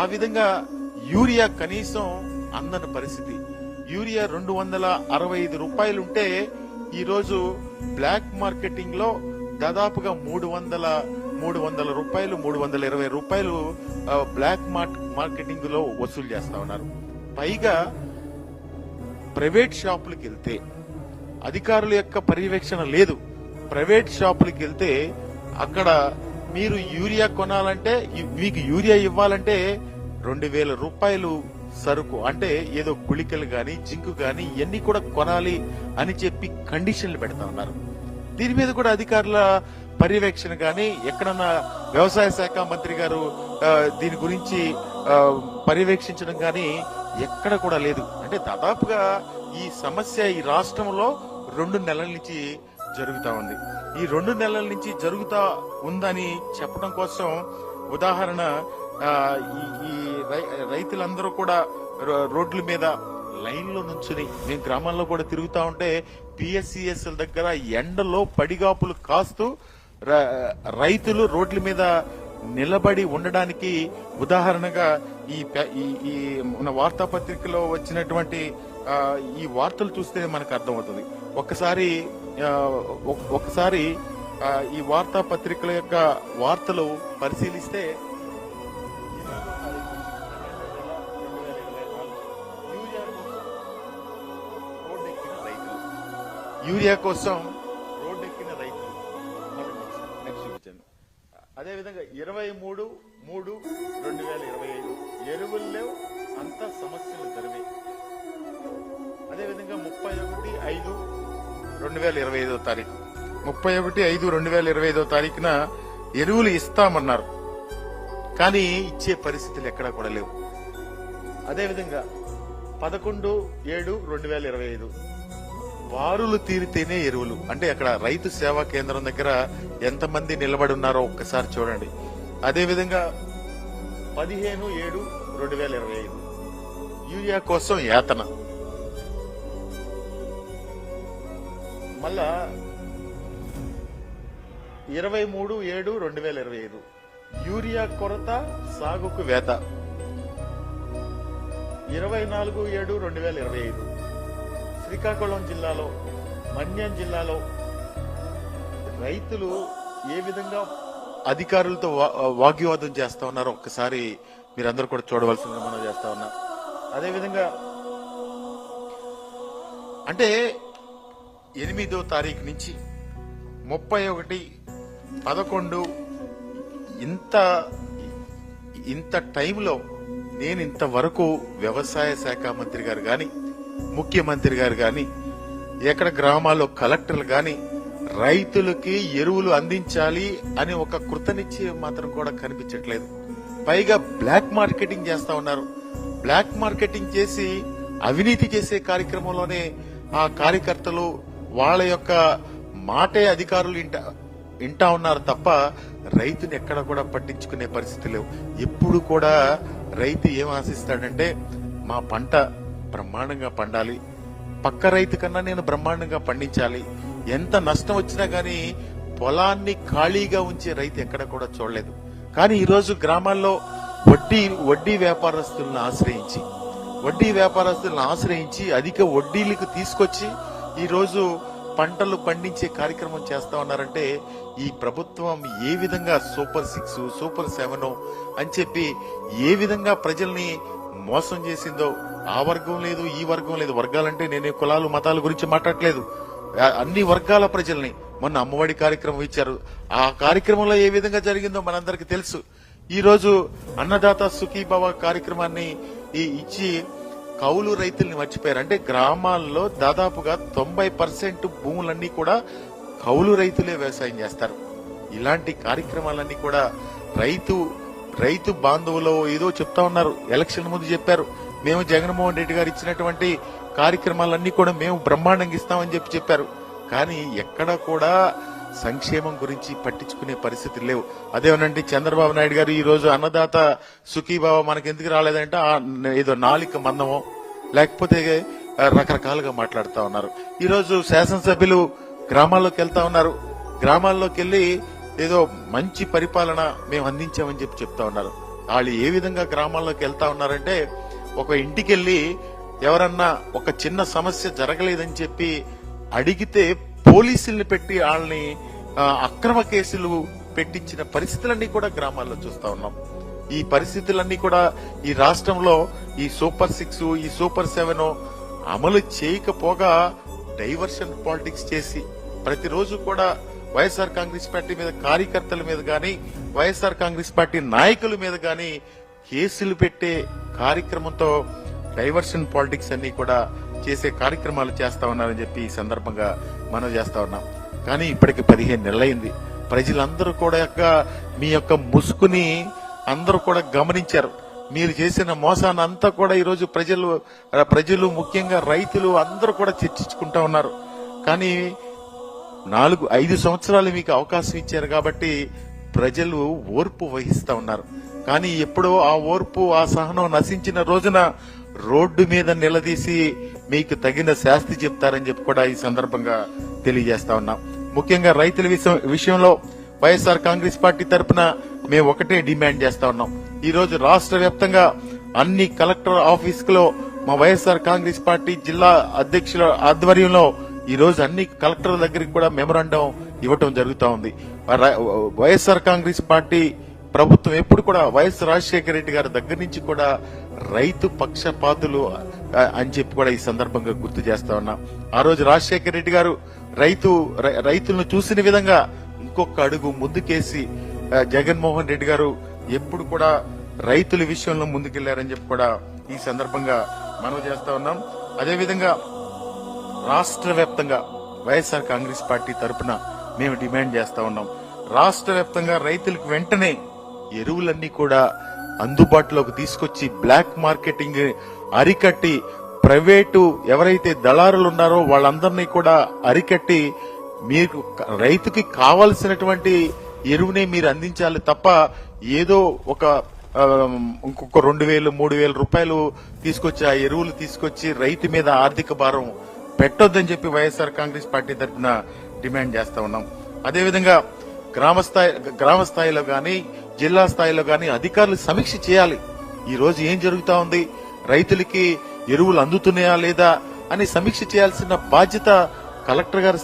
ఆ విధంగా యూరియా కనీసం అందని పరిస్థితి. యూరియా 265 రూపాయలు ఉంటే ఈరోజు బ్లాక్ మార్కెటింగ్ లో దాదాపుగా 300 రూపాయలు 320 రూపాయలు బ్లాక్ మార్కెటింగ్ లో వసూలు చేస్తా ఉన్నారు. పైగా ప్రైవేట్ షాపులకు వెళ్తే అధికారుల యొక్క పర్యవేక్షణ లేదు. ప్రైవేట్ షాపులకు వెళ్తే అక్కడ మీరు యూరియా కొనాలంటే, మీకు యూరియా ఇవ్వాలంటే 2000 రూపాయలు సరుకు, అంటే ఏదో గుళికలు గాని జింకు గాని ఇవన్నీ కూడా కొనాలి అని చెప్పి కండిషన్లు పెడతా ఉన్నారు. దీని మీద కూడా అధికారుల పర్యవేక్షణ గాని, ఎక్కడన్నా వ్యవసాయ శాఖ మంత్రి గారు దీని గురించి పర్యవేక్షించడం గాని ఎక్కడ కూడా లేదు. అంటే దాదాపుగా ఈ సమస్య ఈ రాష్ట్రంలో 2 నెలల నుంచి జరుగుతా ఉంది. ఈ 2 నెలల నుంచి జరుగుతా ఉందని చెప్పడం కోసం ఉదాహరణ, ఈ రైతులందరూ కూడా రోడ్ల మీద లైన్ లో నుంచుని, మేము గ్రామాల్లో కూడా తిరుగుతా ఉంటే పిఎస్సిఎస్ల దగ్గర ఎండలో పడిగాపులు కాస్తూ రైతులు రోడ్ల మీద నిలబడి ఉండడానికి ఉదాహరణగా ఈ మన వార్తాపత్రికలో వచ్చినటువంటి ఈ వార్తలు చూస్తే మనకు అర్థమవుతుంది. ఒక్కసారి ఈ వార్తాపత్రికల యొక్క వార్తలు పరిశీలిస్తే యూరియా కోసం రోడ్డెక్కిన రైతులు నెక్స్ట్ చూపించండి. అదేవిధంగా 23/3/2025 ఎరువులు లేవు, అంతా సమస్యలు జరిగాయి. అదేవిధంగా 31/5/2025 తారీఖు 31/5/2025 తారీఖున ఎరువులు ఇస్తామన్నారు, కానీ ఇచ్చే పరిస్థితులు ఎక్కడా కూడా లేవు. అదేవిధంగా 11/7/2025 వారులు తీరితేనే ఎరువులు. అంటే అక్కడ రైతు సేవా కేంద్రం దగ్గర ఎంతమంది నిలబడి ఉన్నారో ఒక్కసారి చూడండి. అదేవిధంగా 15/7/2025 యూరియా కోసం యాతన. మళ్ళా 23/7/2025 యూరియా కొరత, సాగుకు వేత. 24/7/2025 శ్రీకాకుళం జిల్లాలో, మన్యం జిల్లాలో రైతులు ఏ విధంగా అధికారులతో వాగ్వివాదం చేస్తా ఉన్నారో ఒక్కసారి మీరందరూ కూడా చూడవలసిందిగా మనం చేస్తా ఉన్నాం. అదేవిధంగా అంటే 8వ తారీఖు నుంచి 31/11 ఇంత టైంలో నేను ఇంతవరకు వ్యవసాయ శాఖ మంత్రి గారు గాని, ముఖ్యమంత్రి గారు గాని, ఎక్కడ గ్రామాల్లో కలెక్టర్లు గాని రైతులకి ఎరువులు అందించాలి అని ఒక కృతనిశ్చయం మాత్రం కూడా కనిపించట్లేదు. పైగా బ్లాక్ మార్కెటింగ్ చేస్తా ఉన్నారు. బ్లాక్ మార్కెటింగ్ చేసి అవినీతి చేసే కార్యక్రమంలోనే ఆ కార్యకర్తలు వాళ్ళ యొక్క మాటే అధికారులు వింటా ఉన్నారు తప్ప రైతుని ఎక్కడ కూడా పట్టించుకునే పరిస్థితి లేవు. ఎప్పుడు కూడా రైతు ఏం ఆశిస్తాడంటే, మా పంట బ్రహ్మాండంగా పండాలి, పక్క రైతు కన్నా నేను బ్రహ్మాండంగా పండించాలి. ఎంత నష్టం వచ్చినా గానీ పొలాన్ని ఖాళీగా ఉంచే రైతు ఎక్కడ కూడా చూడలేదు. కానీ ఈరోజు గ్రామాల్లో వడ్డీ వ్యాపారస్తులను ఆశ్రయించి అధిక వడ్డీలకు తీసుకొచ్చి ఈరోజు పంటలు పండించే కార్యక్రమం చేస్తా ఉన్నారంటే ఈ ప్రభుత్వం ఏ విధంగా సూపర్ 6, సూపర్ 7 అని చెప్పి ఏ విధంగా ప్రజల్ని మోసం చేసిందో. ఆ వర్గం లేదు, ఈ వర్గం లేదు. వర్గాలంటే నేను కులాలు మతాల గురించి మాట్లాడలేదు. అన్ని వర్గాల ప్రజల్ని మొన్న అమ్మఒడి కార్యక్రమం ఇచ్చారు. ఆ కార్యక్రమంలో ఏ విధంగా జరిగిందో మనందరికి తెలుసు. ఈ రోజు అన్నదాత సుఖీభవ కార్యక్రమాన్ని ఇచ్చి కౌలు రైతుల్ని మర్చిపోయారు. అంటే గ్రామాల్లో దాదాపుగా 90% భూములన్నీ కూడా కౌలు రైతులే వ్యవసాయం చేస్తారు. ఇలాంటి కార్యక్రమాలన్నీ కూడా రైతు బాంధవులు ఏదో చెప్తా ఉన్నారు. ఎలక్షన్ ముందు చెప్పారు, మేము జగన్మోహన్ రెడ్డి గారు ఇచ్చినటువంటి కార్యక్రమాలన్నీ కూడా మేము బ్రహ్మాండంగా ఇస్తామని చెప్పారు. కానీ ఎక్కడ కూడా సంక్షేమం గురించి పట్టించుకునే పరిస్థితులు లేవు. అదేమనంటే చంద్రబాబు నాయుడు గారు ఈ రోజు అన్నదాత సుఖీభావ మనకి ఎందుకు రాలేదంటే ఏదో నాలిక మందమో లేకపోతే రకరకాలుగా మాట్లాడుతూ ఉన్నారు. ఈ రోజు శాసనసభ్యులు గ్రామాల్లోకి వెళ్తా ఉన్నారు. గ్రామాల్లోకి వెళ్లి ఏదో మంచి పరిపాలన మేము అందించామని చెప్తా ఉన్నారు. వాళ్ళు ఏ విధంగా గ్రామాల్లోకి వెళ్తా ఉన్నారంటే, ఒక ఇంటికెళ్లి ఎవరన్నా ఒక చిన్న సమస్య జరగలేదని చెప్పి అడిగితే పోలీసుల్ని పెట్టి వాళ్ళని అక్రమ కేసులు పెట్టించిన పరిస్థితులన్నీ కూడా గ్రామాల్లో చూస్తా ఉన్నాం. ఈ పరిస్థితులన్నీ కూడా ఈ రాష్ట్రంలో ఈ సూపర్ 6, ఈ సూపర్ 7 అమలు చేయకపోగా డైవర్షన్ పాలిటిక్స్ చేసి ప్రతిరోజు కూడా వైఎస్ఆర్ కాంగ్రెస్ పార్టీ మీద కార్యకర్తల మీద గాని, వైఎస్ఆర్ కాంగ్రెస్ పార్టీ నాయకుల మీద గాని కేసులు పెట్టే కార్యక్రమంతో డైవర్షన్ పాలిటిక్స్ అన్ని కూడా చేసే కార్యక్రమాలు చేస్తా ఉన్నారని చెప్పి ఈ సందర్భంగా మనం చేస్తా ఉన్నాం. కానీ ఇప్పటికి 15 నెలలైంది. ప్రజలందరూ కూడా మీ యొక్క ముసుగుని అందరూ కూడా గమనించారు. మీరు చేసిన మోసాన్ని అంతా కూడా ఈరోజు ప్రజలు ముఖ్యంగా రైతులు అందరూ కూడా చర్చించుకుంటా ఉన్నారు. కానీ 4-5 సంవత్సరాలు మీకు అవకాశం ఇచ్చారు కాబట్టి ప్రజలు ఓర్పు వహిస్తా ఉన్నారు. కానీ ఎప్పుడో ఆ ఓర్పు, ఆ సహనం నశించిన రోజున రోడ్డు మీద నిలదీసి మీకు తగిన శాస్తి చెప్తారని చెప్పి కూడా ఈ సందర్భంగా తెలియజేస్తా ఉన్నాం. ముఖ్యంగా రైతుల విషయంలో వైఎస్ఆర్ కాంగ్రెస్ పార్టీ తరఫున మేము ఒకటే డిమాండ్ చేస్తా ఉన్నాం. ఈ రోజు రాష్ట్ర వ్యాప్తంగా అన్ని కలెక్టర్ ఆఫీస్ లో మా వైఎస్ఆర్ కాంగ్రెస్ పార్టీ జిల్లా అధ్యక్షుల ఆధ్వర్యంలో ఈ రోజు అన్ని కలెక్టర్ల దగ్గరికి కూడా మెమరాండం ఇవ్వటం జరుగుతూ ఉంది. వైఎస్ఆర్ కాంగ్రెస్ పార్టీ ప్రభుత్వం ఎప్పుడు కూడా వైఎస్ రాజశేఖర రెడ్డి గారి దగ్గర నుంచి కూడా రైతు పక్షపాతులు అని చెప్పి కూడా ఈ సందర్భంగా గుర్తు చేస్తా ఉన్నా. ఆ రోజు రాజశేఖర రెడ్డి గారు రైతులను చూసిన విధంగా ఇంకొక అడుగు ముందుకేసి జగన్మోహన్ రెడ్డి గారు ఎప్పుడు కూడా రైతుల విషయంలో ముందుకెళ్లారని చెప్పి కూడా ఈ సందర్భంగా మనం చేస్తా ఉన్నాం. అదేవిధంగా రాష్ట్ర వ్యాప్తంగా వైఎస్ఆర్ కాంగ్రెస్ పార్టీ తరఫున మేము డిమాండ్ చేస్తా ఉన్నాం. రాష్ట్ర వ్యాప్తంగా రైతులకు వెంటనే ఎరువులన్నీ కూడా అందుబాటులోకి తీసుకొచ్చి బ్లాక్ మార్కెటింగ్ అరికట్టి ప్రైవేటు ఎవరైతే దళారులు ఉన్నారో వాళ్ళందరినీ కూడా అరికట్టి మీకు రైతుకి కావలసినటువంటి ఎరువునే మీరు అందించాలి తప్ప ఏదో ఒక ఇంకొక 2,000-3,000 రూపాయలు తీసుకొచ్చి ఆ ఎరువులు తీసుకొచ్చి రైతు మీద ఆర్థిక భారం పెట్టొద్దని చెప్పి వైఎస్ఆర్ కాంగ్రెస్ పార్టీ తరఫున డిమాండ్ చేస్తా ఉన్నాం. అదేవిధంగా గ్రామ స్థాయిలో గాని, జిల్లా స్థాయిలో గాని అధికారులు సమీక్ష చేయాలి. ఈ రోజు ఏం జరుగుతా ఉంది, రైతులకి ఎరువులు అందుతున్నాయా లేదా అని సమీక్ష చేయాల్సిన బాధ్యత కలెక్టర్ గారి